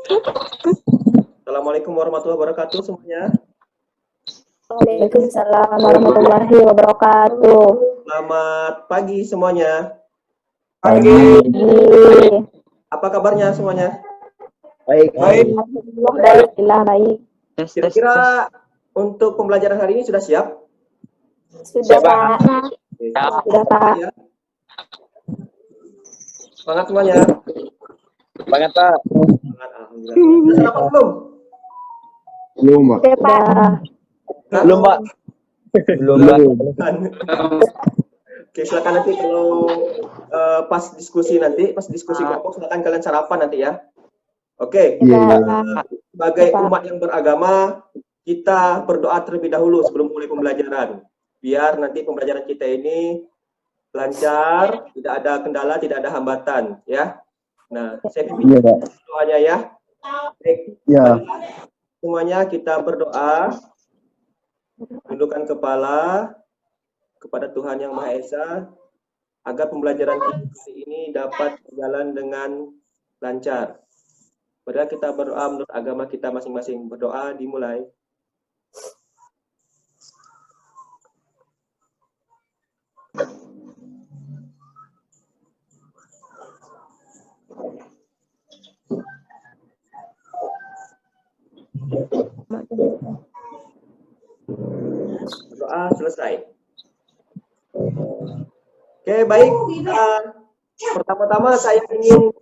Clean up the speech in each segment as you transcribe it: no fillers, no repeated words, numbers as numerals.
Assalamualaikum warahmatullahi wabarakatuh semuanya. Waalaikumsalam warahmatullahi wabarakatuh. Selamat pagi semuanya. Pagi. Apa kabarnya semuanya? Baik. Alhamdulillah baik. Kira-kira untuk pembelajaran hari ini sudah siap? Sudah Pak. Oke, Sudah Pak. ya. Semangat semuanya. Semangat Pak. Semangat, alhamdulillah. Sudah sarapan belum? Belum Pak. Oke Pak. Belum Pak. Belum Pak. Oke, silakan nanti kalau pas diskusi kelompok silakan kalian sarapan nanti ya. Oke. Sebagai umat yang beragama, kita berdoa terlebih dahulu sebelum mulai pembelajaran. Biar nanti pembelajaran kita ini lancar, tidak ada kendala, tidak ada hambatan, ya. Nah, saya pimpin doanya ya. Baik. Ya. Semuanya kita berdoa, tundukkan kepala kepada Tuhan Yang Maha Esa, agar pembelajaran kita ini dapat berjalan dengan lancar. Padahal kita berdoa menurut agama kita masing-masing. Berdoa dimulai. Berdoa selesai. Oke, baik. Pertama-tama saya ingin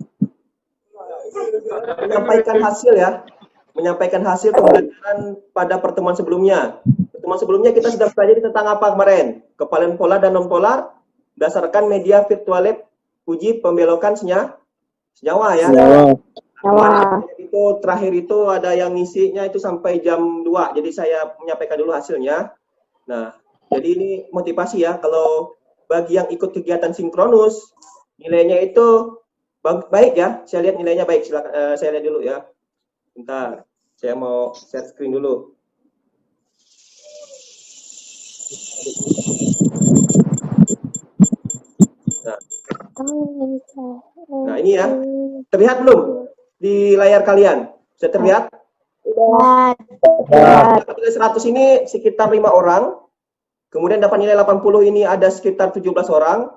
menyampaikan hasil pembelajaran pada pertemuan sebelumnya. Pertemuan sebelumnya kita sudah pelajari tentang apa kemarin? Kepalan polar dan non polar berdasarkan media virtual lab uji pembelokan senyawa ya. Itu terakhir itu ada yang ngisinya itu sampai jam 2. Jadi saya menyampaikan dulu hasilnya. Nah, jadi ini motivasi ya, kalau bagi yang ikut kegiatan sinkronus nilainya itu baik ya, saya lihat nilainya baik. Silakan saya lihat dulu ya. Bentar, saya mau share screen dulu. Nah, ini ya. Terlihat belum di layar kalian? Bisa terlihat? Nilai 100 ini sekitar 5 orang. Kemudian dapat nilai 80 ini ada sekitar 17 orang.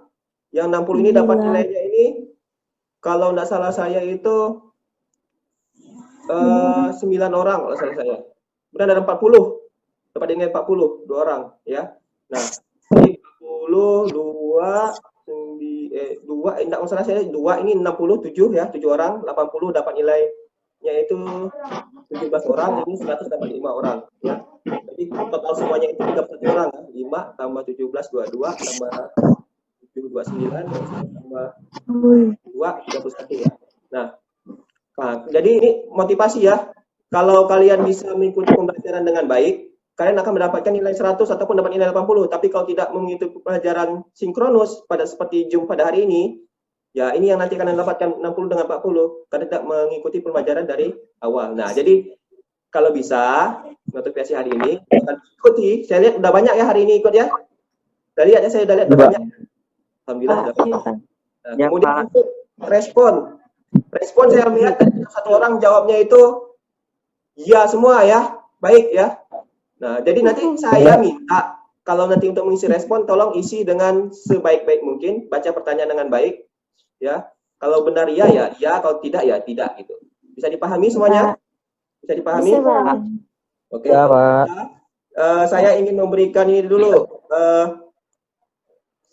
Yang 60 ini dapat nilainya ini, kalau tidak salah saya itu 9 orang kalau salah saya. Kemudian ada 40. Dapat nilai 40, 2 orang ya. Nah, ini 40, 2, enggak masalah saya 2 ini 67 ya, 7 orang, 80 dapat nilainya itu 17 orang, ini 100 dapat 5 orang ya. Jadi total semuanya itu 31 orang ya. 5 tambah 17 22 tambah 7 29 tambah 2 31 ya. Nah, jadi ini motivasi ya. Kalau kalian bisa mengikuti pembelajaran dengan baik, kalian akan mendapatkan nilai 100 ataupun dapat nilai 80. Tapi kalau tidak mengikuti pelajaran sinkronus pada seperti Zoom pada hari ini, ya ini yang nanti kalian dapatkan 60 dengan 40 karena tidak mengikuti pembelajaran dari awal. Nah, jadi kalau bisa notifikasi hari ini ikuti. Saya lihat udah banyak ya hari ini ikut ya. Udah lihat ya, saya udah lihat udah banyak. Alhamdulillah udah banyak. Nah, kemudian untuk respon saya melihat satu orang jawabnya itu ya semua ya, baik ya. Nah, jadi nanti saya minta kalau nanti untuk mengisi respon tolong isi dengan sebaik-baik mungkin, baca pertanyaan dengan baik ya. Kalau benar ya ya iya, kalau tidak ya tidak gitu. Bisa dipahami semuanya? Bisa dipahami? Oke. Ya, Pak. Saya ingin memberikan ini dulu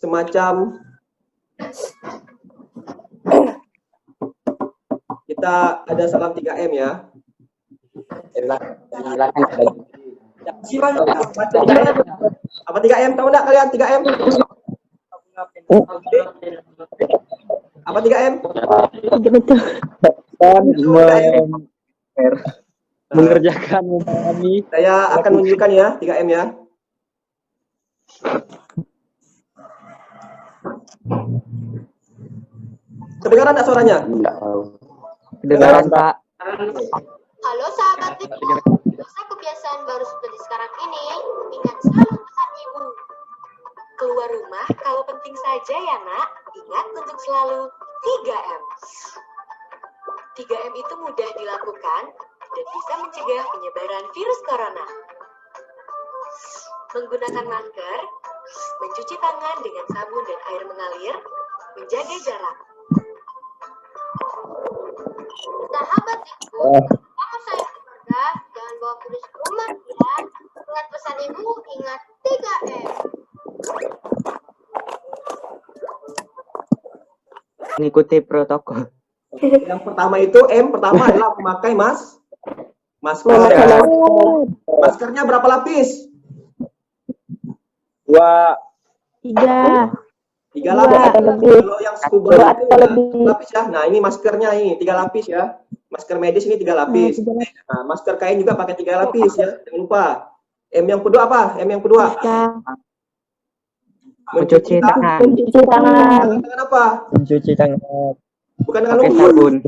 semacam kita ada salam 3M ya. Apa 3M? Tahu enggak kalian 3M? Apa 3M? Betul. Mengerjakan kami. Saya akan menunjukkan ya 3M ya. Kedengaran enggak suaranya? Kedengaran Pak. Halo sahabat Lipo, dosa kebiasaan baru seperti sekarang ini, ingat selalu pesan ibu. Keluar rumah kalau penting saja ya nak, ingat untuk selalu 3M. 3M itu mudah dilakukan dan bisa mencegah penyebaran virus corona. Menggunakan masker, mencuci tangan dengan sabun dan air mengalir, menjaga jarak. Sahabat ibu, kamu sayang keluarga, jangan bawa virus ke rumah ya. Ingat pesan ibu, ingat 3M. Mengikuti protokol. Yang pertama itu pertama adalah memakai masker. Maskernya berapa lapis? 2. 3. 3 lapis. Kalau yang scuba Dua itu atau lebih. 1 lapis ya. Nah, ini maskernya ini 3 lapis ya. Masker medis ini 3 lapis. Nah, masker kain juga pakai 3 lapis ya. Jangan lupa. M yang kedua apa? M yang kedua. Mencuci tangan. Mencuci tangan. Dengan apa? Mencuci tangan. Bukan dengan Pakai lumpur. sabun.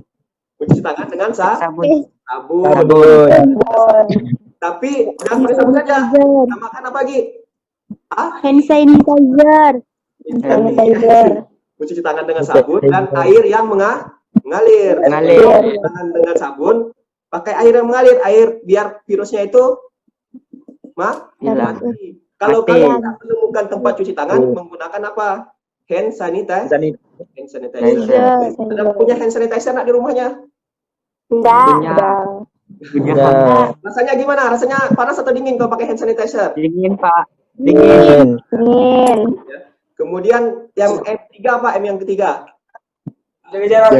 Mencuci tangan dengan Sabun. sabun. Sabun. Tapi jangan pakai sabun saja. Tambahkan apa lagi? Hand sanitizer. Mencuci tangan dengan sabun dan air yang mengalir. Mengalir. Tangan dengan sabun, pakai air yang mengalir, air biar virusnya itu Hilang. mati. Kalau Mati. kalian tidak menemukan tempat cuci tangan, menggunakan apa? Hand sanitizer. Hand sanitizer. Ada punya hand sanitizer nak di rumahnya? Punya. Rasanya gimana? Rasanya panas atau dingin kalau pakai hand sanitizer? Dingin, Pak. Dingin. Kemudian yang M3 apa? M yang ketiga? Jaga jarak.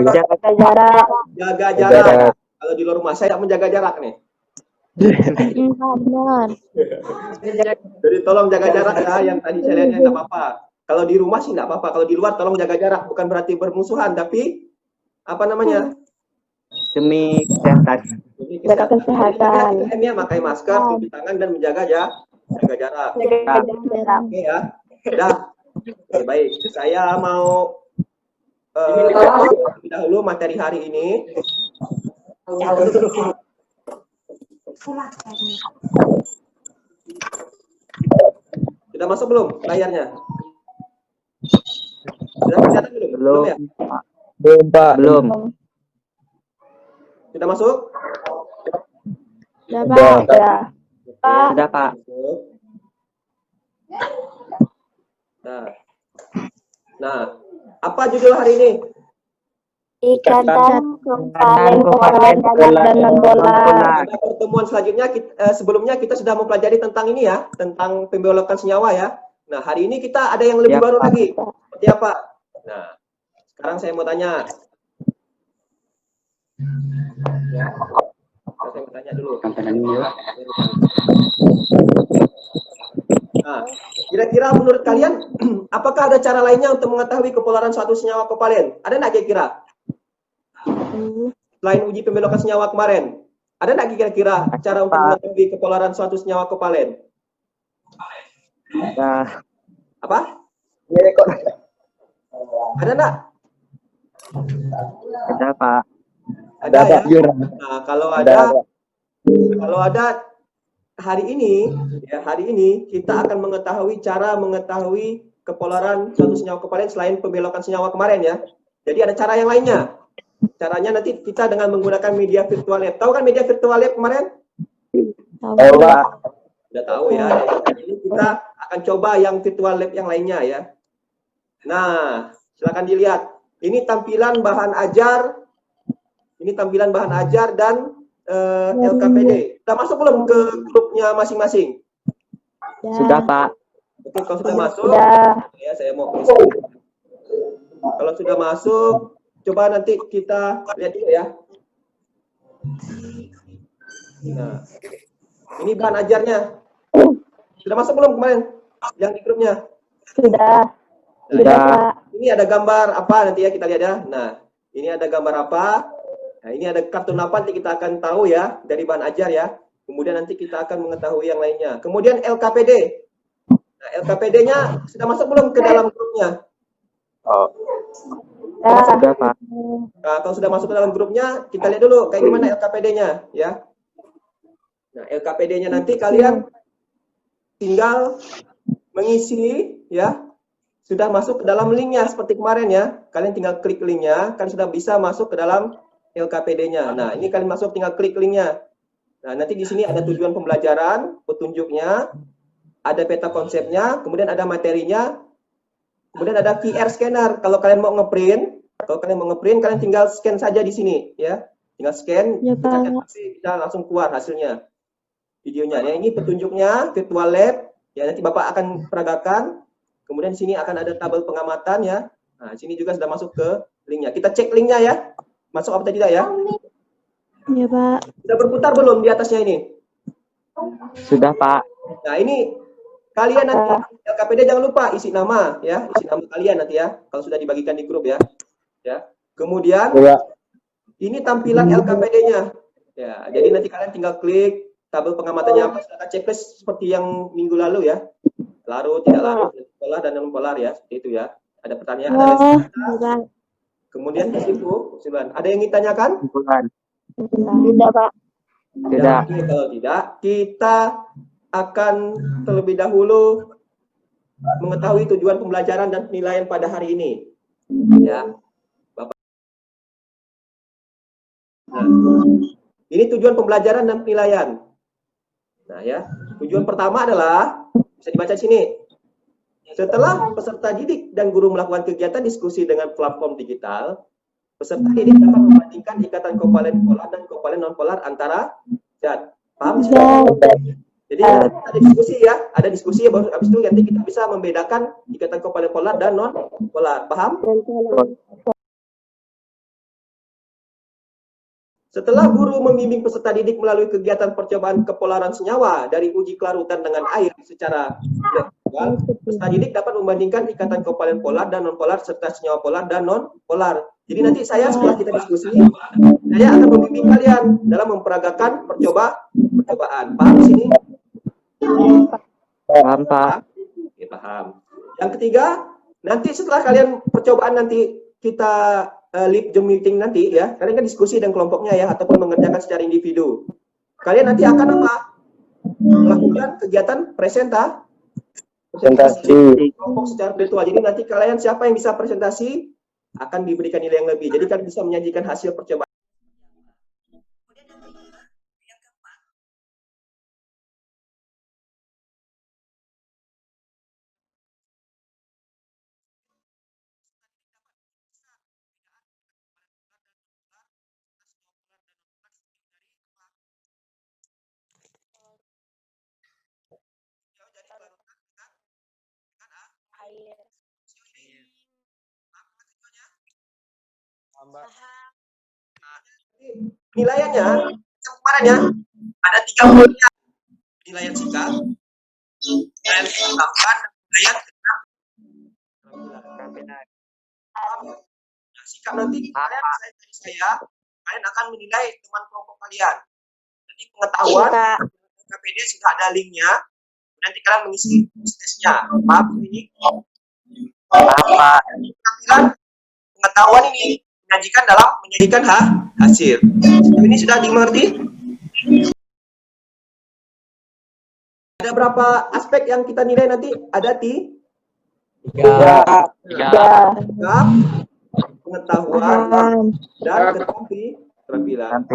Jaga jarak. Kalau di luar rumah saya tidak menjaga jarak nih. Benar. Jadi tolong jaga jarak ya. Yang tadi saya lihatnya nggak apa-apa. Kalau di rumah sih nggak apa-apa. Kalau di luar tolong jaga jarak. Bukan berarti bermusuhan, tapi apa namanya? Demi kesehatan. Jaga kesehatan. M-nya pakai masker, cuci tangan dan menjaga jarak. Jaga jarak. Oke ya. Sudah. Oke, baik. Saya mau terlebih dahulu materi hari ini. Sudah masuk belum layarnya? Sudah kelihatan belum? Belum ya? Belum, Pak. Belum. Sudah masuk? Sudah, Pak. Sudah, Pak. Nah, apa judul hari ini? Ikatan Kepala dan non-bola. Pada pertemuan selanjutnya, sebelumnya kita sudah mempelajari tentang ini ya, tentang pembelokan senyawa ya. Nah, hari ini kita ada yang lebih baru lagi. Seperti apa? Nah, sekarang saya mau tanya. Saya mau tanya dulu. Nah, kira-kira menurut kalian, apakah ada cara lainnya untuk mengetahui kepolaran suatu senyawa kopalen? Ada nggak kira-kira? Selain uji pembelokan senyawa kemarin, ada nggak kira-kira cara untuk mengetahui kepolaran suatu senyawa kopalen? Apa? Ada nggak? Ada, Pak. Ada ya. Nah, kalau ada hari ini kita akan mengetahui cara mengetahui kepolaran suatu senyawa kopalen selain pembelokan senyawa kemarin ya. Jadi ada cara yang lainnya. Caranya nanti kita dengan menggunakan media virtual lab. Tahu kan media virtual lab kemarin? Tahu, Pak. Udah tahu ya. Ini kita akan coba yang virtual lab yang lainnya ya. Nah, silakan dilihat. Ini tampilan bahan ajar. Ini tampilan bahan ajar dan LKPD. Sudah masuk belum ke grupnya masing-masing? Sudah, Pak. Oke, kalau sudah masuk, ya saya mau close. Kalau sudah masuk, coba nanti kita lihat dulu ya. Nah, ini bahan ajarnya. Sudah masuk belum kemarin? Yang di grupnya? Sudah. Nah, ini ada gambar apa nanti ya kita lihat ya. Nah, ini ada gambar apa? Nah, ini ada kartun apa nanti kita akan tahu ya dari bahan ajar ya. Kemudian nanti kita akan mengetahui yang lainnya. Kemudian LKPD. Nah, LKPD-nya sudah masuk belum ke dalam grupnya? Sudah, Pak. Nah, kalau sudah masuk ke dalam grupnya, kita lihat dulu kayak gimana LKPD-nya ya. Nah, LKPD-nya nanti kalian tinggal mengisi ya. Sudah masuk ke dalam linknya seperti kemarin ya. Kalian tinggal klik linknya, kalian sudah bisa masuk ke dalam LKPD-nya. Nah, ini kalian masuk tinggal klik linknya. Nah, nanti di sini ada tujuan pembelajaran, petunjuknya, ada peta konsepnya, kemudian ada materinya, kemudian ada QR scanner. Kalau kalian mau ngeprint, kalian tinggal scan saja di sini, ya. Tinggal scan, Ya, Pak. bisa langsung keluar hasilnya, videonya. Ya, ini petunjuknya, virtual lab. Ya, nanti Bapak akan peragakan. Kemudian di sini akan ada tabel pengamatan, ya. Nah, sini juga sudah masuk ke linknya. Kita cek linknya ya. Masuk apa tidak ya? Ya, Pak. Sudah berputar belum di atasnya ini? Sudah, Pak. Nah, ini kalian nanti LKPD jangan lupa isi nama ya, isi nama kalian nanti ya, kalau sudah dibagikan di grup ya. Ya. Kemudian ini tampilan LKPD-nya. Ya, jadi nanti kalian tinggal klik tabel pengamatannya apa, silakan checklist seperti yang minggu lalu ya. Larut, tidak larut, polar dan non polar ya, seperti itu ya. Ada pertanyaan, ada Oh, resiko. Pak. Kemudian kesimpulan. Ada yang ingin ditanyakan? Bukan. Tidak, Pak. Tidak. Oke, kalau tidak, kita akan terlebih dahulu mengetahui tujuan pembelajaran dan penilaian pada hari ini. Ya, Bapak. Nah, ini tujuan pembelajaran dan penilaian. Nah, ya, tujuan pertama adalah bisa dibaca di sini. Setelah peserta didik dan guru melakukan kegiatan diskusi dengan platform digital, peserta didik dapat membandingkan ikatan kovalen polar dan kovalen non polar antara zat. Paham? Jadi ada diskusi ya, baru habis itu nanti kita bisa membedakan ikatan kovalen polar dan non polar. Paham? Setelah guru membimbing peserta didik melalui kegiatan percobaan kepolaran senyawa dari uji kelarutan dengan air secara virtual, peserta didik dapat membandingkan ikatan kovalen polar dan non polar serta senyawa polar dan non polar. Jadi nanti saya setelah kita diskusi, saya akan membimbing kalian dalam memperagakan percobaan. Paham di sini? Paham, Pak. Oke, paham. Yang ketiga, nanti setelah kalian percobaan nanti kita live Zoom meeting nanti ya, kalian kan diskusi dengan kelompoknya ya, ataupun mengerjakan secara individu. Kalian nanti akan apa? Melakukan kegiatan presentasi kelompok secara virtual. Jadi nanti kalian siapa yang bisa presentasi akan diberikan nilai yang lebih. Jadi kalian bisa menyajikan hasil percobaan. Penilaiannya kemarin ya ada 3 penilaian sikap, penilaian pengetahuan, dan penilaian keterampilan. Nah, sikap nanti kalian akan menilai teman kelompok kalian. Nanti pengetahuan KPD sudah ada linknya, nanti kalian mengisi tesnya. Paham ini? Penampilan pengetahuan ini menyajikan hasil. Ini sudah dimengerti? Ada berapa aspek yang kita nilai nanti? Ada 3. Pengetahuan dan keterampilan.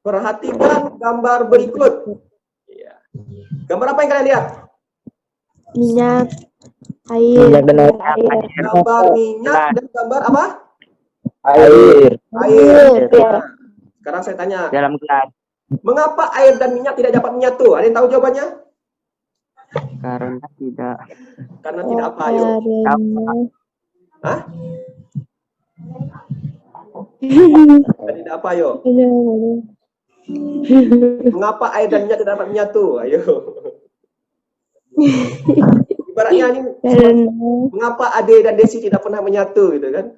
Perhatikan gambar berikut. Gambar apa yang kalian lihat? Minyak, air, Gambar minyak dan gambar apa? Air. Nah, sekarang saya tanya, Dalam gelas. mengapa air dan minyak tidak dapat menyatu? Ada yang tahu jawabannya? Karena tidak. Karena tidak apa, ayo? Hah? Karena tidak apa, ayo? Mengapa air dan minyak tidak dapat menyatu? Ayo. Ibaratnya ini, mengapa Ade dan Desi tidak pernah menyatu gitu kan?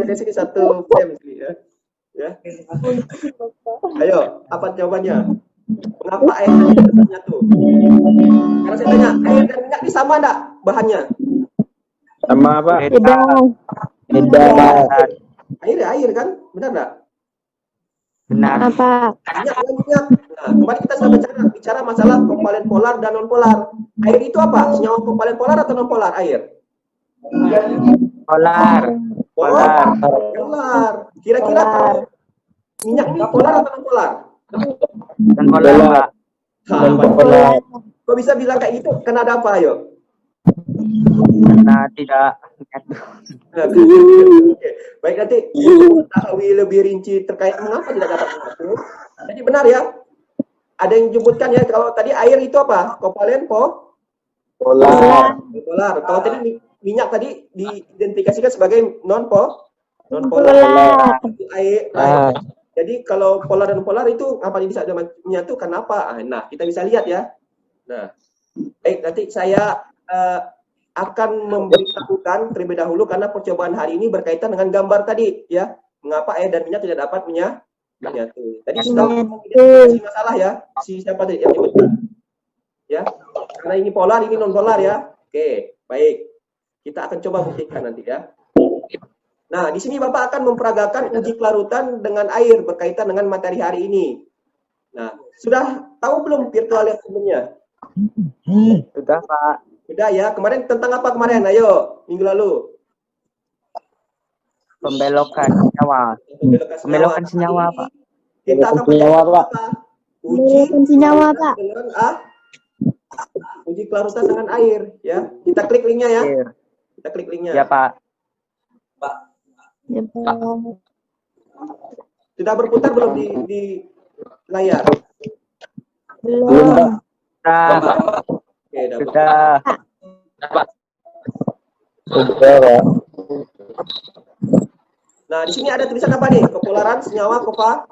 Desi ini satu frame ya. Ya. Ayo, apa jawabannya? Mengapa air dan minyak tidak menyatu? Karena saya tanya, air dan minyak ini sama enggak bahannya? Sama apa? Beda. Air ya air kan? Benar enggak? Benar. Apa? Minyak ya minyak. Nah, kemarin kita sudah bicara masalah kovalen polar dan non polar. Air itu apa? Senyawa kovalen polar atau non polar air? Polar. Polar. Polar. Kira-kira kalau minyak ini polar atau non polar? Dan polar, Pak. Polar. Kok bisa bilang kayak gitu? Karena ada apa, ayo? Karena tidak. Oke. Baik, nanti untuk mengetahui lebih rinci terkait mengapa tidak dapat menyatu. Jadi benar ya. Ada yang menyebutkan ya, kalau tadi air itu apa? Kovalen Polar. polar. Kalau tadi minyak tadi diidentifikasikan sebagai non polar. Polar. Air. Jadi kalau polar dan polar itu apa bisa menyatu? Kenapa? Nah, kita bisa lihat ya. Nah, baik, nanti saya akan memberitahukan terlebih dahulu karena percobaan hari ini berkaitan dengan gambar tadi ya. Mengapa air dan minyak tidak dapat menyatu? Tadi sudah mengidentifikasi masalah ya. Si siapa tadi yang menyebutkan? Ya. Karena ini polar, ini non polar ya. Oke, baik. Kita akan coba buktikan nanti ya. Nah, di sini Bapak akan memperagakan uji kelarutan dengan air berkaitan dengan materi hari ini. Nah, sudah tahu belum virtual lab sebelumnya? Sudah, Pak. Sudah ya. Kemarin tentang apa kemarin? Ayo, minggu lalu. Pembelokan senyawa. Pembelokan senyawa, Pak. Kita akan apa? Uji senyawa, Pak. dengan uji kelarutan dengan air ya. Kita klik linknya ya. Air. Kita klik linknya. Ya, Pak. Ya, Pak. Sudah berputar belum di layar? Belum. Sudah. Oke, udah Sudah. Nah, di sini ada tulisan apa nih? Kepolaran senyawa kovalen.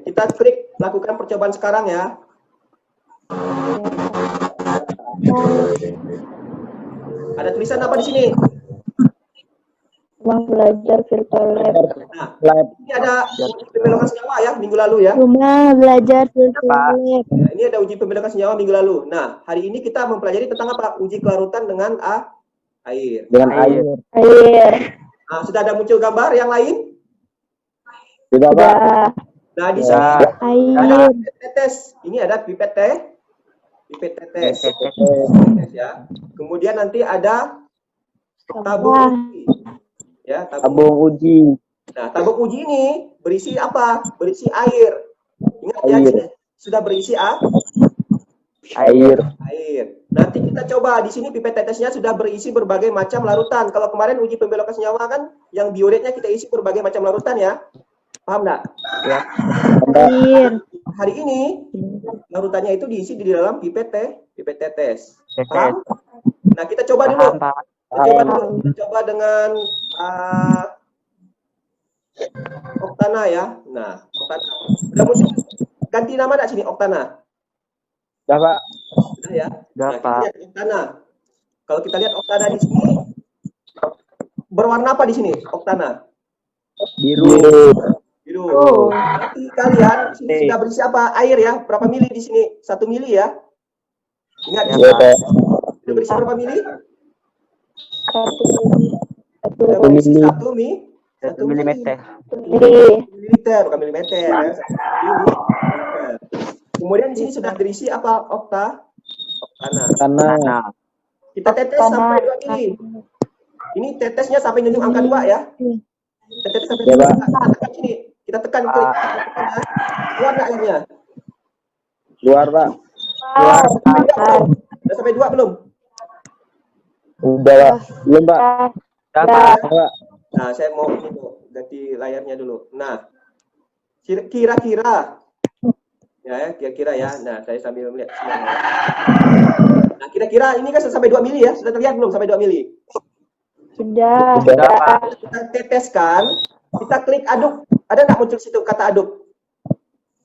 Kita klik lakukan percobaan sekarang ya. Ada tulisan apa di sini? Ruang belajar virtual lab. Nah, ini ada uji pembelokan senyawa ya minggu lalu ya. Rumah belajar virtual lab. Nah, ini ada uji pembelokan senyawa minggu lalu. Nah, hari ini kita mempelajari tentang apa? Uji kelarutan dengan air. Dengan air. Nah, sudah ada muncul gambar yang lain? Sudah, Pak. Nah, di sini ada pipet tetes. Ini ada pipet tetes. Ya. Kemudian nanti ada tabung uji. Ya, Tabung uji. Nah, tabung uji ini berisi apa? Berisi air. Ingat ya, Air. sudah berisi Air. Nanti kita coba di sini pipet tetesnya sudah berisi berbagai macam larutan. Kalau kemarin uji pembelokan senyawa kan yang bioretnya kita isi berbagai macam larutan ya. Paham enggak? Ya. Air. Hari ini larutannya itu diisi di dalam pipet tetes. Paham? Nah, kita coba dulu. Paham, Pak. Kita coba dengan Oktana ya. Nah, Oktana. Udah muncul ganti nama enggak sini Oktana? Sudah, Pak. Sudah ya. Sudah, Nah, Pak. kita lihat Oktana. Kalau kita lihat Oktana di sini berwarna apa di sini Oktana? Biru. Nanti kalian di sini sudah berisi apa? Air ya. Berapa mili di sini? 1 mili ya. Ingat Ya, ya. Pak. Sudah berisi berapa mili? 1 Sudah berisi 1 milimeter. mililiter, bukan milimeter ya. 1 mililiter. Kemudian di sini sudah berisi apa? Oktana. Karena Kita tetes sampai 2 mili. Ini tetesnya sampai nyentuh angka 2 ya. Kita tetes sampai 2. Kita tekan sini. Kita tekan klik. Ya. Keluar nggak airnya? Luar, Pak. Sudah sampai 2 belum? Udah, Pak. Belum, Pak. Sudah, Pak. Nah, saya mau ini tuh, ganti layarnya dulu. Nah, kira-kira ya, kira-kira ya. Nah, saya sambil melihat. Nah, kira-kira ini kan sampai 2 mili ya. Sudah terlihat belum sampai 2 mili? Sudah. Pak. Kita teteskan, kita klik aduk. Ada nggak muncul situ kata aduk?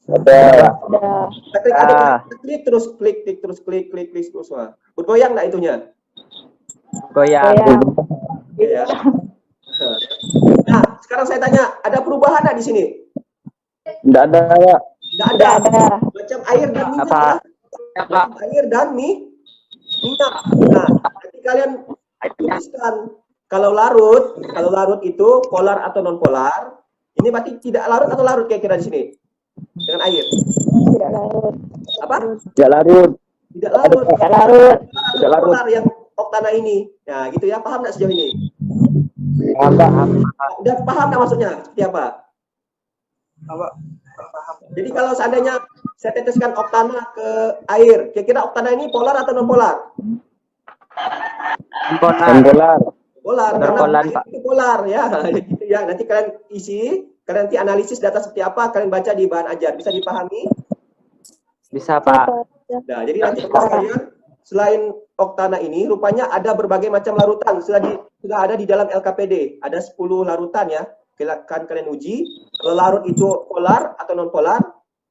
Ada. Kita klik aduk, kita klik terus, klik terus. Wah. Bergoyang nggak itunya? Goyang. Ya. Nah, sekarang saya tanya, ada perubahan nggak di sini? Tidak ada, Pak. Tidak ada. Macam air dan minyak Apa? ya. Macam air dan minyak. Nah, nanti kalian tuliskan kalau larut itu polar atau non polar. Ini berarti tidak larut atau larut kira-kira di sini dengan air? Tidak larut. Apa? Tidak larut. Tidak larut. Tidak larut. Tidak larut. Polar yang oktana ini. Nah, gitu ya. Paham nggak sejauh ini? Paham. Udah paham nggak maksudnya? Seperti apa? Jadi kalau seandainya saya teteskan oktana ke air, kira-kira oktana ini polar atau non polar? Polar. Polar, Polar, karena Pak. itu polar ya. Gitu ya. Nanti kalian isi, kalian nanti analisis data seperti apa, kalian baca di bahan ajar, bisa dipahami. Bisa, Pak. Nah, jadi nanti kalian selain oktana ini, rupanya ada berbagai macam larutan sudah ada di dalam LKPD. Ada 10 larutan ya. Silakan kalian uji. Kalau larut itu polar atau non polar.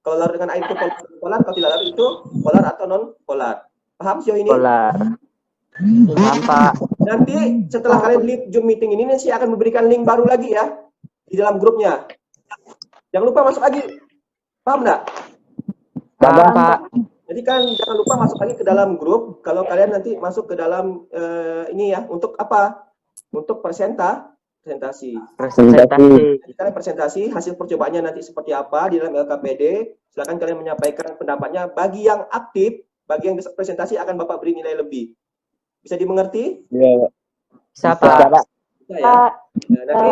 Kalau larut dengan air itu polar, kalau tidak larut itu polar atau non polar. Paham sejauh ini? Polar. Paham, Pak. Nanti setelah kalian leave Zoom meeting ini, saya akan memberikan link baru lagi ya di dalam grupnya. Jangan lupa masuk lagi. Paham nggak? Paham, Pak. Jadi kan jangan lupa masuk lagi ke dalam grup. Kalau kalian nanti masuk ke dalam ini ya, untuk apa? Untuk presentasi. Presentasi. Jadi kalian presentasi hasil percobaannya nanti seperti apa di dalam LKPD. Silakan kalian menyampaikan pendapatnya. Bagi yang aktif, bagi yang bisa presentasi akan Bapak beri nilai lebih. Bisa dimengerti? Iya. Bisa, Pak. Bisa ya. Nah, nanti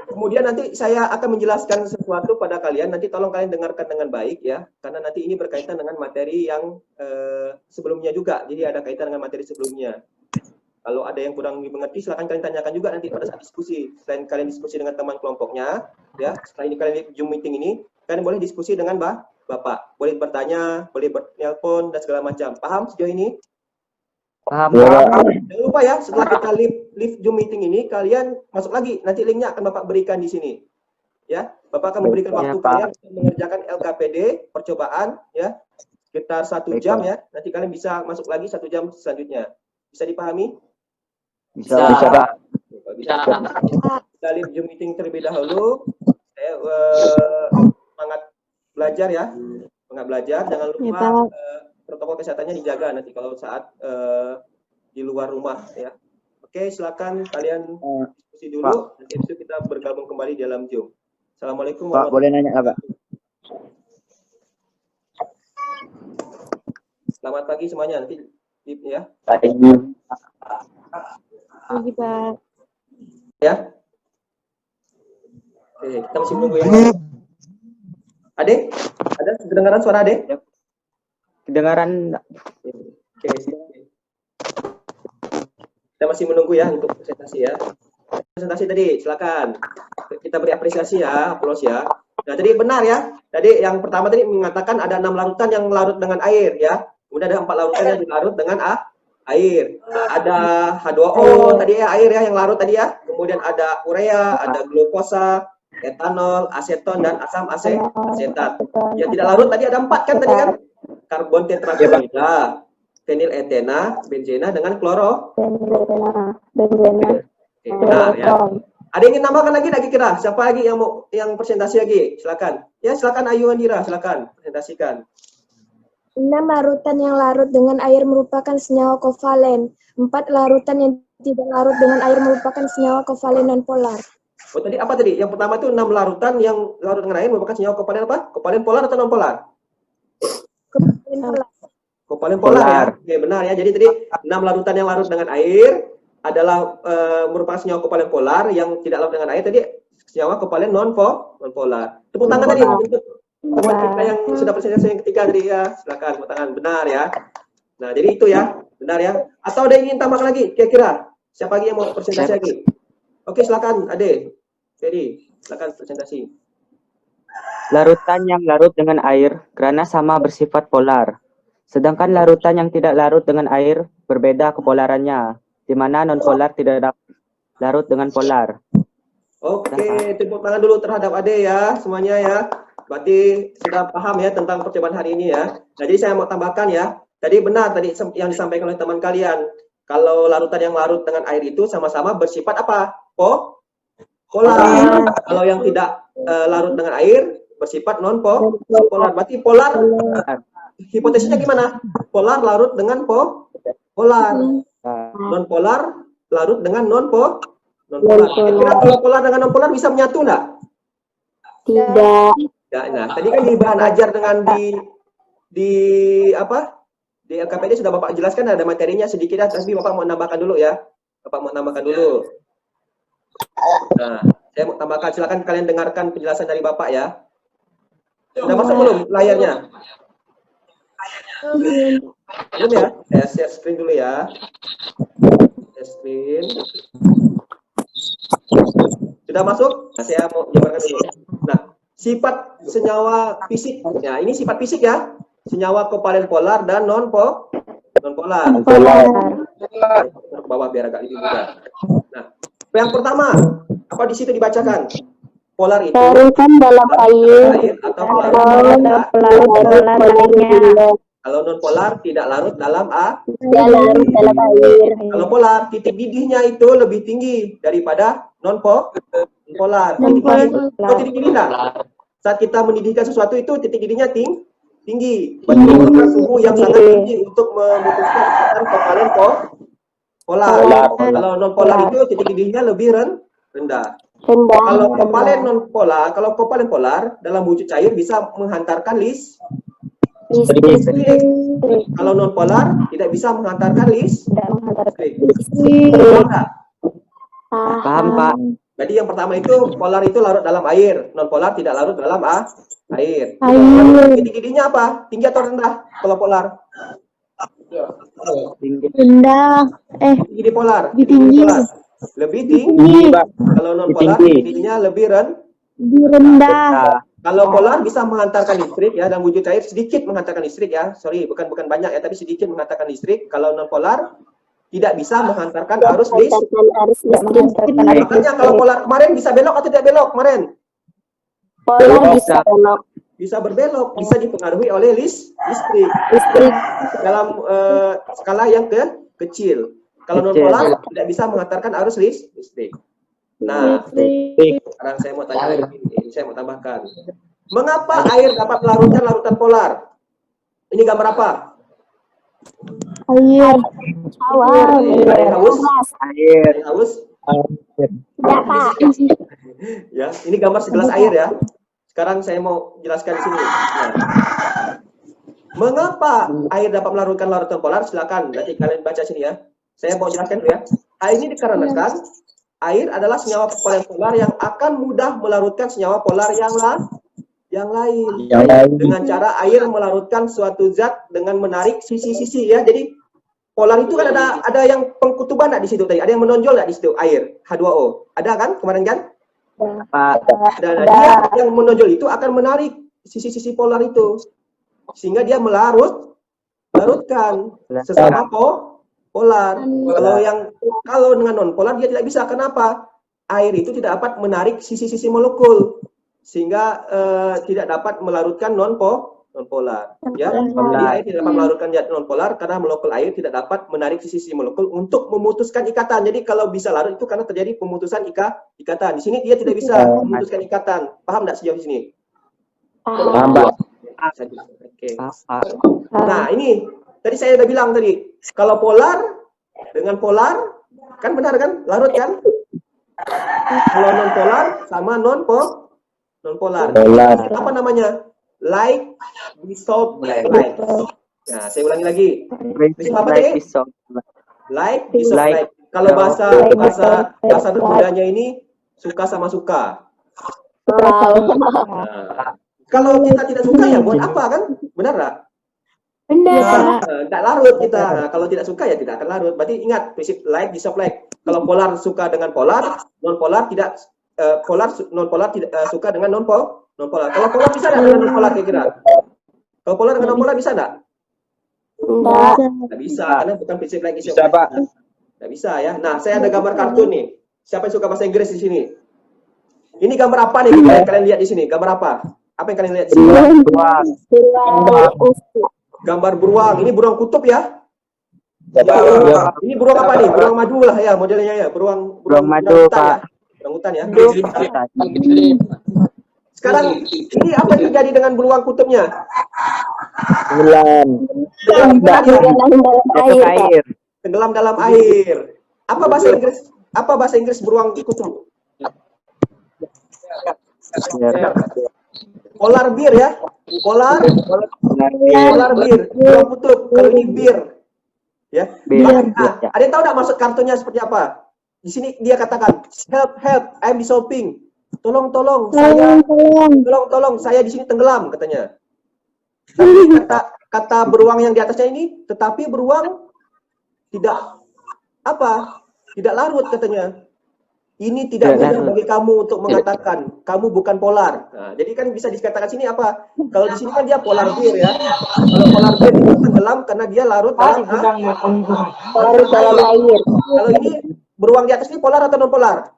kemudian nanti saya akan menjelaskan sesuatu pada kalian. Nanti tolong kalian dengarkan dengan baik ya, karena nanti ini berkaitan dengan materi yang sebelumnya juga. Jadi ada kaitan dengan materi sebelumnya. Kalau ada yang kurang dimengerti, silakan kalian tanyakan juga nanti pada saat diskusi. Selain kalian diskusi dengan teman kelompoknya, ya. Setelah ini kalian di Zoom meeting ini, kalian boleh diskusi dengan Bapak. Boleh bertanya, boleh bertelepon dan segala macam. Paham sejauh ini? Paham, Ya. Pak. Jangan lupa ya, setelah kita leave Zoom meeting ini, kalian masuk lagi. Nanti linknya akan Bapak berikan di sini. Ya, Bapak akan memberikan waktu Pak. kalian untuk mengerjakan LKPD percobaan ya, sekitar 1 jam ya. Nanti kalian bisa masuk lagi 1 jam selanjutnya. Bisa dipahami? Bisa, Pak. Bisa. Kita leave Zoom meeting terlebih dahulu. Saya semangat belajar ya, semangat belajar. Jangan lupa Ya, Pak. protokol kesehatannya dijaga nanti kalau saat di luar rumah ya. Oke, silakan kalian diskusi dulu. Nanti itu kita bergabung kembali di dalam Zoom. Assalamualaikum Pak, boleh nanya nggak, Pak? Selamat pagi semuanya. Nanti ya. Pagi, Pak. Ya. Oke, kita masih menunggu ya. Adek, ada kedengaran suara Adek? Kedengaran. Oke, kita masih menunggu ya untuk presentasi ya. Presentasi tadi, silakan. Kita beri apresiasi ya, aplaus ya. Nah, tadi benar ya. Tadi yang pertama tadi mengatakan ada 6 larutan yang larut dengan air ya. Kemudian ada 4 larutan yang larut dengan air. Ada H2O tadi ya, air ya yang larut tadi ya. Kemudian ada urea, ada glukosa, etanol, aseton dan asam asetat. Yang tidak larut tadi ada 4 kan tadi kan? Karbon tetraklorida, fenil etena, benzena dengan kloro. Benzena. Oke, benar ya. Ada yang ingin nambahkan lagi nggak kira? Siapa lagi yang mau yang presentasi lagi? Silakan. Ya, silakan Ayu Andira, silakan presentasikan. 6 larutan yang larut dengan air merupakan senyawa kovalen. 4 larutan yang tidak larut dengan air merupakan senyawa kovalen non-polar. Oh, tadi apa tadi? Yang pertama itu 6 larutan yang larut dengan air merupakan senyawa kovalen apa? Kovalen polar atau non-polar? Kovalen polar. Kovalen polar ya. Oke, benar ya. Jadi tadi 6 larutan yang larut dengan air adalah merupakan senyawa kovalen polar, yang tidak larut dengan air tadi senyawa kovalen non-polar. Tepuk tangan tadi untuk teman kita yang sudah presentasi yang ketiga tadi ya. Silakan tepuk tangan. Benar ya. Nah, jadi itu ya. Benar ya. Atau ada yang ingin tambahkan lagi kira-kira? Siapa lagi yang mau presentasi lagi? Oke, silakan Ade. Jadi, silakan presentasi. Larutan yang larut dengan air karena sama bersifat polar. Sedangkan larutan yang tidak larut dengan air berbeda kepolarannya, di mana non-polar tidak larut dengan polar. Oke, tepuk tangan dulu terhadap Ade ya, semuanya ya. Berarti sudah paham ya tentang percobaan hari ini ya. Jadi saya mau tambahkan ya. Tadi benar tadi yang disampaikan oleh teman kalian. Kalau larutan yang larut dengan air itu sama-sama bersifat apa? Polar. Kalau yang tidak larut dengan air bersifat non-polar. Berarti polar. Hipotesisnya gimana? Polar larut dengan polar. Non-polar larut dengan Non polar. Kira kalau polar dengan non polar bisa menyatu nggak? Tidak. Ya, nah, tadi kan di bahan ajar dengan di apa? Di LKPD sudah Bapak jelaskan ada materinya sedikit ya, tapi Bapak mau nambahkan dulu ya. Bapak mau nambahkan dulu. Nah, saya mau tambahkan, silakan kalian dengarkan penjelasan dari Bapak ya. Sudah masuk belum layarnya? Belum ya? Saya share screen dulu ya. Share screen. Sudah masuk? Nah, saya mau jabarkan dulu. Nah, sifat senyawa fisik. Ya, ini sifat fisik ya. Senyawa kovalen polar dan non polar. Ke bawah biar agak lebih mudah. Nah, yang pertama, apa di situ dibacakan? Polar itu Larutan dalam air atau larut polar lainnya. kalau non polar tidak larut dalam Tidak larut dalam air. Kalau polar, titik didihnya itu lebih tinggi daripada non polar. Titik didih enggak? Saat kita mendidihkan sesuatu itu titik didihnya tinggi. Memerlukan suhu yang sangat tinggi untuk memutuskan ikatan kovalen polar. Kalau non polar itu titik didihnya lebih rendah. Kalau kovalen polar dalam wujud cair bisa menghantarkan listrik. Kalau non polar tidak bisa menghantarkan listrik. Paham, Pak? Jadi yang pertama itu polar itu larut dalam air, non polar tidak larut dalam air. Titik didihnya apa? Tinggi atau rendah? Kalau polar? Rendah. Tinggi di polar. Lebih tinggi. Lebih tinggi. Kalau non polar titik didihnya lebih rendah. Kalau polar bisa menghantarkan listrik ya, dalam wujud cair sedikit menghantarkan listrik ya. Sorry, bukan banyak ya, tapi sedikit menghantarkan listrik. Kalau non polar tidak bisa menghantarkan arus listrik. Makanya kalau polar kemarin bisa belok atau tidak belok kemarin? Polar bisa belok. Bisa berbelok, bisa dipengaruhi oleh listrik. Dalam skala yang kecil. Kalau non polar tidak bisa menghantarkan arus listrik. Nah, sekarang saya mau tanya lagi, saya mau tambahkan. Mengapa air dapat melarutkan larutan polar? Ini gambar apa? Air. Air haus? Air. Haus? Ya, Pak. Ya, ini gambar segelas air ya. Sekarang saya mau jelaskan di sini. Nah, mengapa air dapat melarutkan larutan polar? Silakan, nanti kalian baca sini ya. Saya mau jelaskan dulu ya. Hal ini dikarenakan air adalah senyawa kovalen polar yang akan mudah melarutkan senyawa polar yang lain. Dengan cara air melarutkan suatu zat dengan menarik sisi-sisi ya. Jadi polar itu kan ada yang pengkutuban di situ tadi, ada yang menonjol di situ air H2O. Ada kan kemarin kan? Dan dia yang menonjol itu akan menarik sisi-sisi polar itu sehingga dia melarutkan sesama polar. Kalau dengan non polar dia tidak bisa. Kenapa? Air itu tidak dapat menarik sisi-sisi molekul sehingga tidak dapat melarutkan non polar. Ya, jadi air tidak dapat melarutkan zat non polar karena molekul air tidak dapat menarik sisi-sisi molekul untuk memutuskan ikatan. Jadi kalau bisa larut itu karena terjadi pemutusan ikatan. Di sini dia tidak bisa memutuskan ikatan. Paham nggak sejauh sini? Paham, Pak. Oke. Nah ini tadi saya udah bilang tadi. Kalau polar dengan polar kan benar kan larut kan? Kalau non polar sama non polar. Apa namanya? Light dissolved light. Nah, saya ulangi lagi. Prinsip apa tadi? Light dissolved light. Kalau bahasa mudanya ini suka sama suka. Nah, kalau kita tidak suka ya buat apa kan? Benar nggak? Benar. Tidak larut kita. Nah, kalau tidak suka ya tidak akan larut. Berarti ingat prinsip light dissolved light. Kalau polar suka dengan polar, non polar tidak non polar tidak suka dengan non polar. Kalau polar bisa nggak dengan non polar kira-kira? Kalau polar dengan non polar bisa nggak? Nggak bisa karena bukan prinsip light dissolved light. Pak. Nggak bisa ya. Nah, saya ada gambar kartun nih. Siapa yang suka bahasa Inggris di sini? Ini gambar apa nih kalian lihat di sini? Gambar apa? Apa yang kalian lihat di sini? Gambar beruang. Ini beruang kutub ya? Ya. Ini beruang apa nih? Beruang madu lah ya modelnya ya. Beruang madu, Pak. Ya. Beruang hutan ya. Sekarang ini apa yang terjadi dengan beruang kutubnya? Masuk air. Tenggelam dalam air. Apa bahasa Inggris? Apa bahasa Inggris beruang kutub? Polar bear ya. Polar bear, beruang kutub. Kalau ini bear. Ya. Nah, ada yang tahu nggak maksud kartunya seperti apa? Di sini dia katakan, help, I'm dissolving. Tolong, saya di sini tenggelam katanya. Tapi kata beruang yang di atasnya ini, tetapi beruang tidak larut katanya. Ini tidak mudah bagi kamu untuk mengatakan kamu bukan polar. Nah, jadi kan bisa dikatakan sini apa? Kalau di sini kan dia polar bear ya. Kalau polar bear itu tenggelam karena dia larut dalam air. Kalau ini beruang di atas ini polar atau non polar?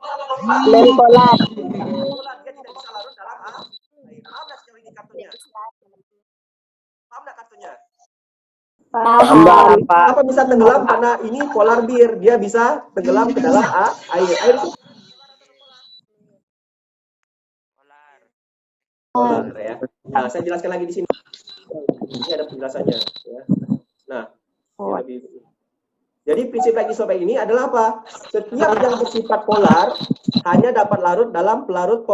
Non polar. Polar, dia tidak bisa larut dalam air. Paham nggak sejauh ini kartunya? Paham nggak kartunya? Paham. Apa bisa tenggelam karena ini polar bear, dia bisa tenggelam ke dalam air. Air itu polar ya. Nah, saya jelaskan lagi di sini. Ini ada penjelasannya ya. Nah, jadi prinsip like disobey ini adalah apa? Setiap yang bersifat polar hanya dapat larut dalam pelarut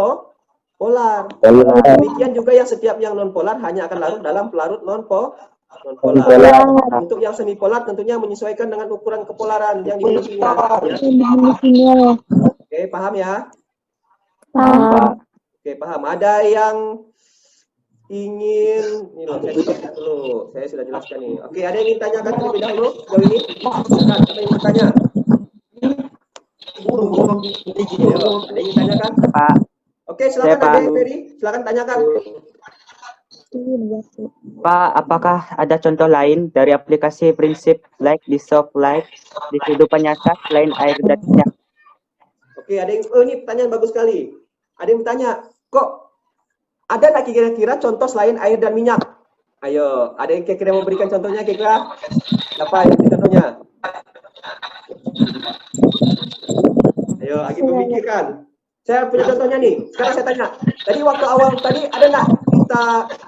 polar. Demikian juga yang setiap yang non polar hanya akan larut dalam pelarut non polar. Untuk yang semi polar tentunya menyesuaikan dengan ukuran kepolaran yang dimilikinya. Ya. Oke, paham ya? Paham. Oke, paham. Ada yang ingin saya sudah jelaskan nih. Oke, ada yang ingin tanyakan terlebih dahulu sejauh ini? Silakan, ada yang bertanya? Ada yang ingin tanyakan? Pak. Oke, silakan Ade Ferry, silakan tanyakan. Pak, apakah ada contoh lain dari aplikasi prinsip like dissolve like di kehidupan nyata selain air dan minyak? Oke, ada yang ini pertanyaan bagus sekali. Ada yang bertanya, kok ada nggak kira-kira contoh selain air dan minyak? Ayo, ada yang kira-kira memberikan contohnya kira-kira? Apa yang contohnya? Ayo, lagi memikirkan. Saya punya contohnya nih. Sekarang saya tanya. Tadi waktu awal tadi ada nggak kita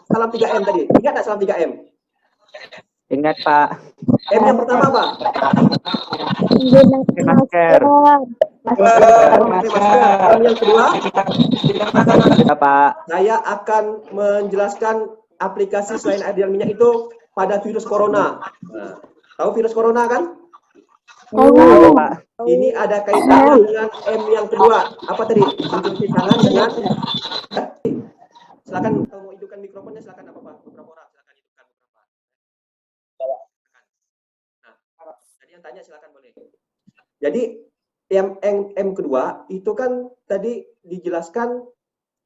salam 3M tadi? Ingat nggak salam 3M? Ingat, Pak. M yang pertama apa? Masker. Yang kedua? Ya, Pak. Saya akan menjelaskan aplikasi selain air dan minyak itu pada virus corona. Nah, tahu virus corona kan? Tahu, Pak. Ini ada kaitannya dengan M yang kedua. Apa tadi? Mencuci tangan dengan. Silakan kalau mau hidupkan mikrofonnya, silakan apa-apa. Beberapa orang silakan hidupkan beberapa. Nah, tadi yang tanya silakan boleh. Jadi M kedua itu kan tadi dijelaskan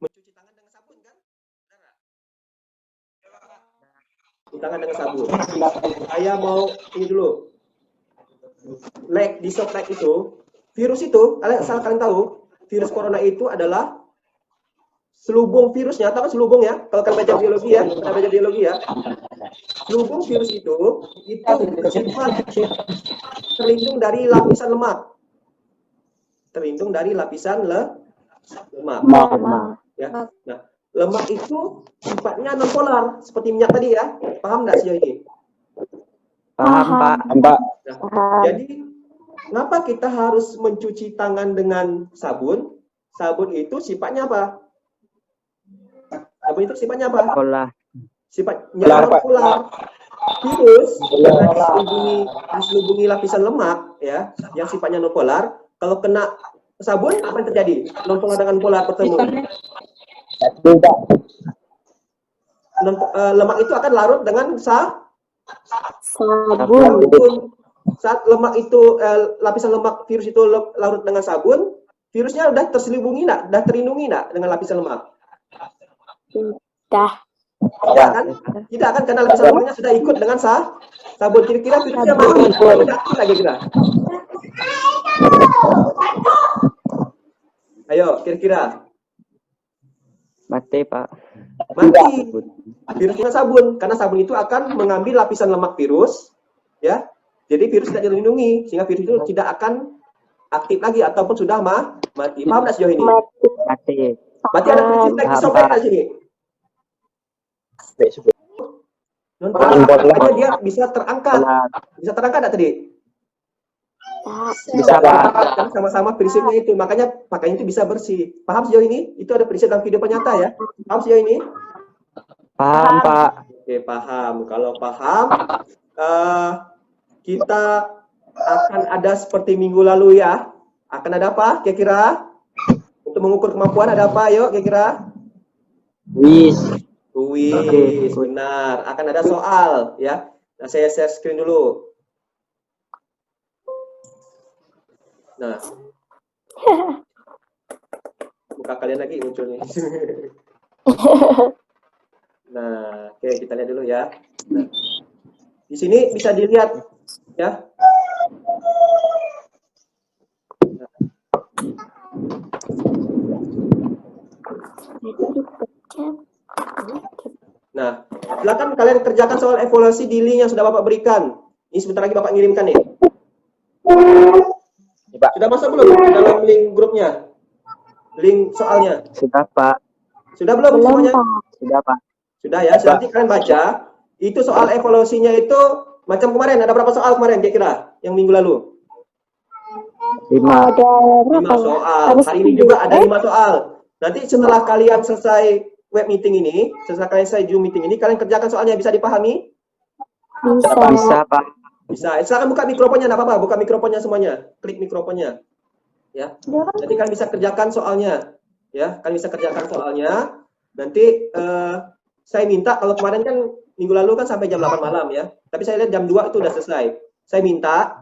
mencuci tangan dengan sabun kan? Mencuci tangan dengan sabun. Saya mau ini dulu. Dissolve like itu, virus itu, asal kalian tahu, virus corona itu adalah selubung virusnya, tahu kan selubung ya? Kalau kalian baca biologi ya, selubung virus itu bersifat terlindung dari lapisan lemak. Lemak. Ya. Nah, lemak itu sifatnya non polar seperti minyak tadi ya. Paham nggak sejauh ini? Paham, Pak. Nah, jadi kenapa kita harus mencuci tangan dengan sabun? Sabun itu sifatnya apa? Polar. Sifatnya non polar. Virus diselubungi lapisan lemak ya, yang sifatnya non polar. Kalau kena sabun apa yang terjadi? Non polar dengan polar bertemu. Lemak itu akan larut dengan sabun. Saat lemak itu lapisan lemak virus itu larut dengan sabun, virusnya udah terselubungi enggak? Udah terlindungi enggak dengan lapisan lemak? Tidak kan karena lapisan lemaknya sudah ikut dengan sabun. Kira-kira virusnya mati lagi kira. Ayo, kira-kira. Mati, Pak. Mati. Virus dengan sabun, karena sabun itu akan mengambil lapisan lemak virus, ya. Jadi virus tidak dilindungi, sehingga virus itu tidak akan aktif lagi ataupun sudah mati. Paham nggak sejauh ini? Mati. Berarti ada prinsip lagi sobek di sini. Non polar, makanya dia bisa terangkat. Bisa terangkat nggak tadi? Bisa, Pak. Kan sama-sama prinsipnya itu, makanya pakaian itu bisa bersih. Paham sejauh ini? Itu ada prinsip dalam kehidupan nyata ya. Paham sejauh ini? Paham, Pak. Oke, paham. Kalau paham, kita akan ada seperti minggu lalu ya. Akan ada apa kira-kira? Untuk mengukur kemampuan ada apa? Yuk kira-kira. Wis. Wih, benar. Akan ada soal ya. Nah, saya share screen dulu. Nah, muka kalian lagi muncul nih. Nah, oke kita lihat dulu ya. Nah, di sini bisa dilihat ya. Nah, silakan kalian kerjakan soal evaluasi di link yang sudah Bapak berikan. Ini sebentar lagi Bapak ngirimkan nih. Sudah masuk belum ke dalam link grupnya? Link soalnya. Sudah, Pak. Sudah belum semuanya? Sudah, Pak. Sudah ya, nanti kalian baca. Itu soal evaluasinya itu macam kemarin. Ada berapa soal kemarin kira-kira? Yang minggu lalu? 5. Ada 5 berapa ya? soal. Hari ini juga ada 5 soal. Nanti setelah kalian selesai web meeting ini, setelah kalian selesai Zoom meeting ini, kalian kerjakan soalnya. Bisa dipahami? Bisa. Bisa, Pak. Bisa. Silakan buka mikrofonnya, enggak apa-apa. Buka mikrofonnya semuanya. Klik mikrofonnya. Ya. Nanti kalian bisa kerjakan soalnya. Ya, kalian bisa kerjakan soalnya. Nanti saya minta, kalau kemarin kan minggu lalu kan sampai jam 8 malam ya. Tapi saya lihat jam 2 itu udah selesai. Saya minta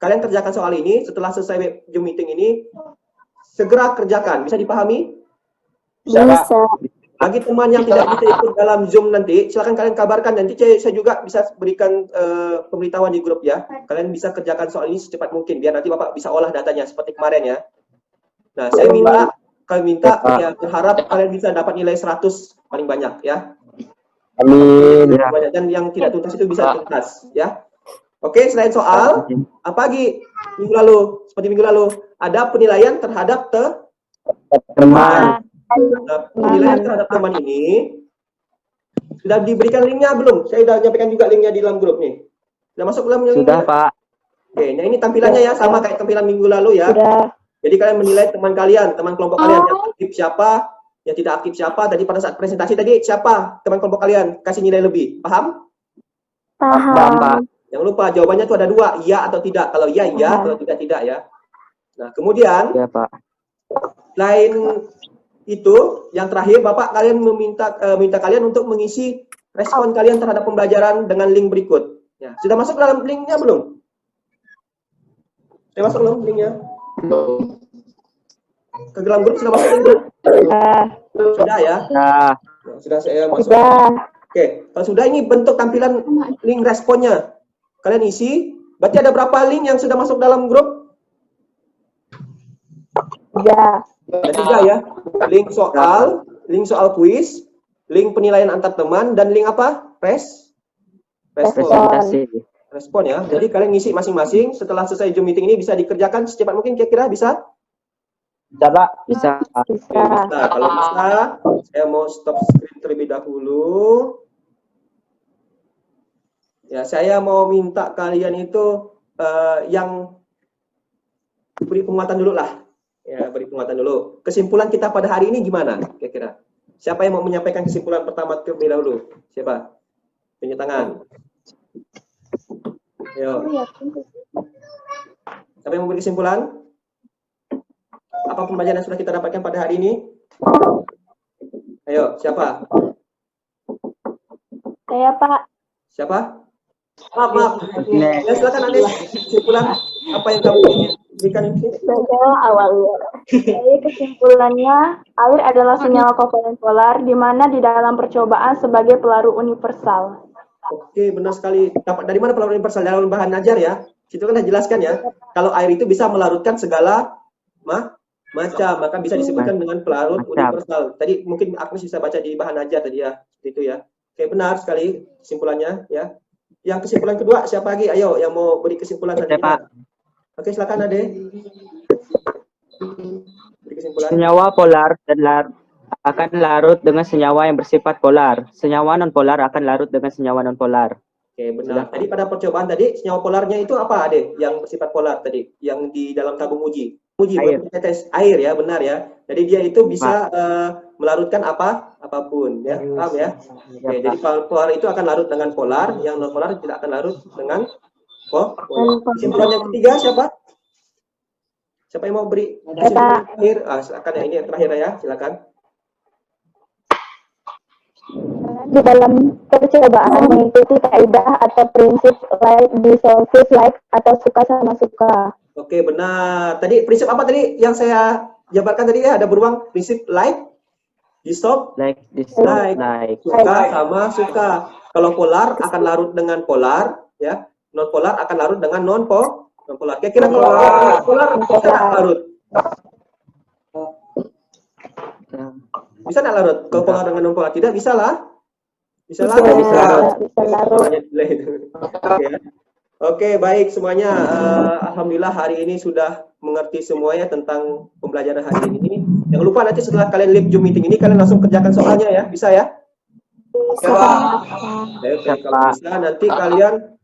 kalian kerjakan soal ini setelah selesai web Zoom meeting ini, segera kerjakan. Bisa dipahami? Bisa. Bagi teman yang tidak bisa ikut dalam Zoom nanti, silakan kalian kabarkan. Nanti saya juga bisa berikan pemberitahuan di grup ya. Kalian bisa kerjakan soal ini secepat mungkin, biar nanti Bapak bisa olah datanya seperti kemarin ya. Nah, saya minta, ya, berharap kalian bisa dapat nilai 100 paling banyak ya. Amin. Dan yang tidak tuntas itu bisa tuntas ya. Oke, selain soal, apa lagi minggu lalu? Seperti minggu lalu, ada penilaian terhadap Teman. Nah, penilaian terhadap teman ini sudah diberikan linknya belum? Saya sudah menyampaikan juga linknya di dalam grup nih. Sudah masuk dalam linknya? Sudah, Pak. Oke, nah ini tampilannya ya, sama kayak tampilan minggu lalu ya. Sudah. Jadi kalian menilai teman kalian, teman kelompok kalian yang aktif siapa, yang tidak aktif siapa. Tadi pada saat presentasi tadi siapa teman kelompok kalian, kasih nilai lebih. Paham? Paham, Pak. Jangan lupa jawabannya itu ada 2, iya atau tidak. Kalau iya, iya. Kalau tidak, tidak ya. Nah, kemudian Ya, Pak. selain itu, yang terakhir Bapak kalian minta kalian untuk mengisi respon kalian terhadap pembelajaran dengan link berikut. Ya, sudah masuk dalam linknya belum? Sudah masuk belum linknya? Ke dalam grup sudah masuk linknya? Sudah ya? Nah, Sudah saya masuk. Sudah. Oke, kalau sudah ini bentuk tampilan link responnya. Kalian isi. Berarti ada berapa link yang sudah masuk dalam grup? Sudah. Ada 3 ya. Link soal kuis, link penilaian antar teman, dan link apa? Respon. presentasi. Respon ya. Jadi kalian ngisi masing-masing. Setelah selesai Zoom meeting ini bisa dikerjakan secepat mungkin kira-kira bisa? Bisa, Pak. Bisa, Pak. Bisa. Bisa. Kalau bisa, saya mau stop screen terlebih dahulu. Ya, saya mau minta kalian itu yang beri penguatan dulu lah. Ya, beri penguatan dulu. Kesimpulan kita pada hari ini gimana kira-kira? Siapa yang mau menyampaikan kesimpulan pertama terlebih dahulu? Siapa? Tunjuk tangan. Ayo. Siapa yang mau beri kesimpulan? Apa pembelajaran yang sudah kita dapatkan pada hari ini? Ayo, siapa? Saya, Pak. Siapa? Maaf. Ya, silakan Anies. Kesimpulan apa yang kamu ingin berikan ini? Saya awalnya. Jadi kesimpulannya, air adalah senyawa kovalen polar di mana di dalam percobaan sebagai pelarut universal. Oke, benar sekali. Dapat dari mana pelarut universal? Dalam bahan ajar ya. Situ kan dijelaskan ya. Kalau air itu bisa melarutkan segala macam, maka bisa disebutkan dengan pelarut universal. Tadi mungkin Agnes bisa baca di bahan ajar tadi ya. Itu ya. Oke, benar sekali kesimpulannya ya. Yang kesimpulan kedua siapa lagi? Ayo yang mau beri kesimpulan tadi. Pak. Oke, silakan Ade. Beri kesimpulan. Senyawa polar dan akan larut dengan senyawa yang bersifat polar. Senyawa non-polar akan larut dengan senyawa non-polar. Oke, benar. Tadi pada percobaan tadi senyawa polarnya itu apa, Ade? Yang bersifat polar tadi, yang di dalam tabung uji. Air. Tes air ya, benar ya. Jadi dia itu bisa melarutkan apapun ya. Paham ya? Oke, jadi polar itu akan larut dengan polar, yang non polar tidak akan larut dengan polar. Kesimpulan yang ketiga siapa? Siapa yang mau beri kesimpulan terakhir? Silakan ya, ini yang terakhir ya, silakan. Di dalam percobaan mengikuti kaidah atau prinsip like dissolve like atau suka sama suka. Oke, benar. Tadi prinsip apa tadi yang saya jabarkan tadi ya? Ada beruang prinsip like, dissolve, Like, like. Suka sama suka. Kalau polar akan larut dengan polar, ya. Non polar akan larut dengan non polar. Kira-kira kalau polar bisa nggak larut? Bisa nggak larut? Kalau polar dengan non polar tidak bisa lah. Bisa larut. Bisa larut. Oke. Oke, baik semuanya. Alhamdulillah hari ini sudah mengerti semuanya tentang pembelajaran hari ini. Jangan lupa nanti setelah kalian live Zoom meeting ini kalian langsung kerjakan soalnya ya, bisa ya? Oke, kalau bisa nanti kalian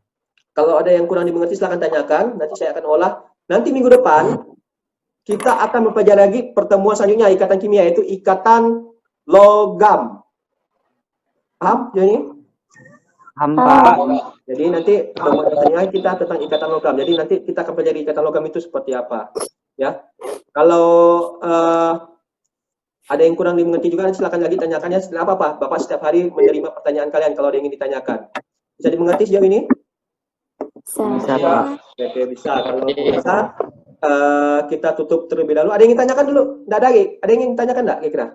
kalau ada yang kurang dimengerti silahkan tanyakan. Nanti saya akan olah. Nanti minggu depan kita akan mempelajari lagi pertemuan selanjutnya ikatan kimia yaitu ikatan logam. Paham, Joni? Hampa. Jadi nanti pertemuan kita tentang ikatan logam. Jadi nanti kita akan pelajari ikatan logam itu seperti apa, ya. Kalau ada yang kurang dimengerti juga silakan lagi tanyakannya. Setelah apa? Bapak setiap hari menerima pertanyaan kalian kalau ada yang ingin ditanyakan. Bisa dimengerti sejauh ini? Bisa, Pak. Oke, bisa. Kalau bisa kita tutup terlebih dahulu. Ada yang ingin tanyakan dulu? Nggak ada lagi? Ada yang ingin tanyakan nggak kira-kira?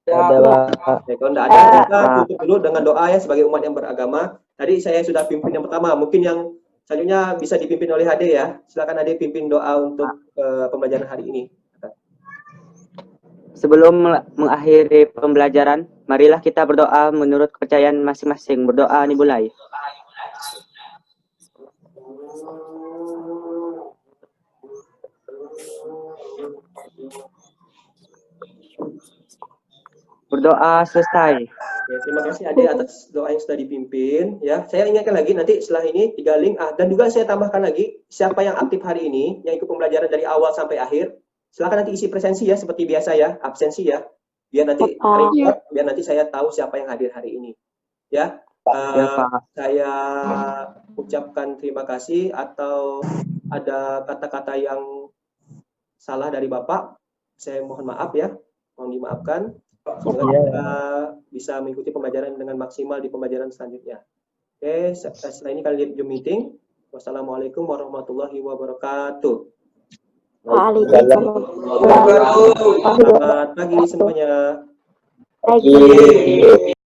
Ada, Pak. Oke, kalau nggak ada, kita tutup dulu dengan doa ya sebagai umat yang beragama. Tadi saya sudah pimpin yang pertama, mungkin yang selanjutnya bisa dipimpin oleh Hade ya. Silakan Hade pimpin doa untuk pembelajaran hari ini. Sebelum mengakhiri pembelajaran, marilah kita berdoa menurut kepercayaan masing-masing. Berdoa dimulai. Berdoa selesai. Ya, terima kasih Ade atas doa yang sudah dipimpin. Ya, saya ingatkan lagi nanti setelah ini 3 link dan juga saya tambahkan lagi siapa yang aktif hari ini yang ikut pembelajaran dari awal sampai akhir. Silakan nanti isi presensi ya seperti biasa ya, absensi ya. Biar nanti biar nanti saya tahu siapa yang hadir hari ini. Ya. Saya ucapkan terima kasih atau ada kata-kata yang salah dari Bapak. Saya mohon maaf ya. Mohon dimaafkan. Semoga kita bisa mengikuti pembelajaran dengan maksimal di pembelajaran selanjutnya. Oke, setelah ini kalian Zoom meeting. Wassalamualaikum warahmatullahi wabarakatuh. Waalaikumsalam. Selamat pagi semuanya. Pagi.